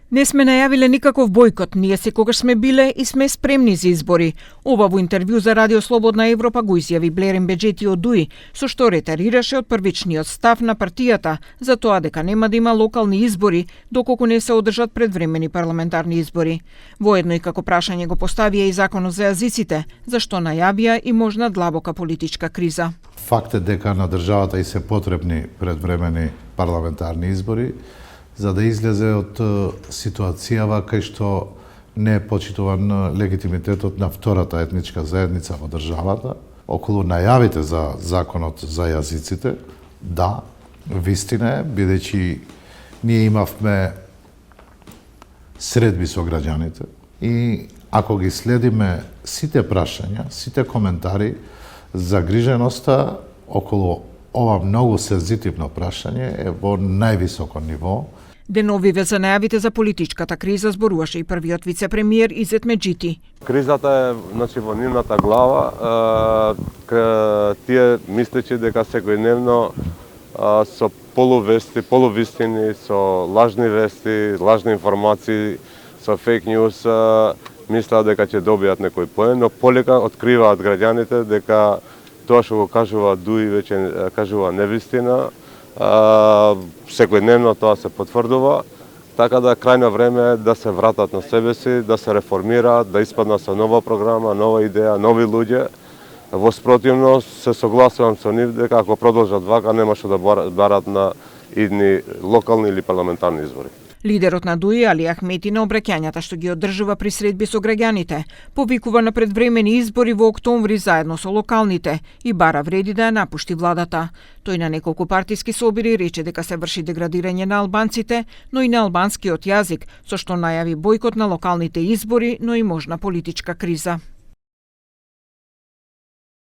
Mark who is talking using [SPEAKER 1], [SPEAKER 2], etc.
[SPEAKER 1] Не сме најавиле никаков бојкот, ние секогаш сме биле и сме спремни за избори. Ова во интервју за Радио Слободна Европа го изјави Блерин Беџети од ДУИ, со што ретарираше од првичниот став на партијата за тоа дека нема да има локални избори доколку не се одржат предвремени парламентарни избори. Воедно и како прашање го поставија и законот за јазиците, за што најавија и можна длабока политичка криза.
[SPEAKER 2] Факт е дека на државата и се потребни предвремени парламентарни избори за да излезе од ситуацијава кај што не е почитуван легитимитетот на втората етничка заедница во државата. Околу најавите за законот за јазиците, да, вистина е, бидејќи ние имавме средби со граѓаните и ако ги следиме сите прашања, сите коментари, загриженоста околу ова многу сензитивно прашање е во највисоко ниво.
[SPEAKER 1] Деновиве за најавите за политичката криза зборуваше и првиот вице-премиер Изет Меджити.
[SPEAKER 3] Кризата е во нивната глава, тие мислечи дека секојдневно со полувести, полувистини, со лажни вести, лажни информации, со фейк њуз, мислат дека ќе добијат некој поен, но полека откриваат граѓаните дека тоа што го кажува ДУИ веќе кажува невистина. Секојдневно тоа се потврдува, така да крајно време е да се вратат на себе си, да се реформираат, да испаднат со нова програма, нова идеја, нови луѓе. Во спротивно се согласувам со нив дека ако продолжат вака нема што да барат на идни локални или парламентарни избори.
[SPEAKER 1] Лидерот на ДУИ Али Ахмети на обраќањата што ги одржува при средби со граѓаните, повикува на предвремени избори во октомври заедно со локалните и бара вреди да ја напушти владата. Тој на неколку партиски собири рече дека се врши деградирање на албанците, но и на албанскиот јазик, со што најави бојкот на локалните избори, но и можна политичка криза.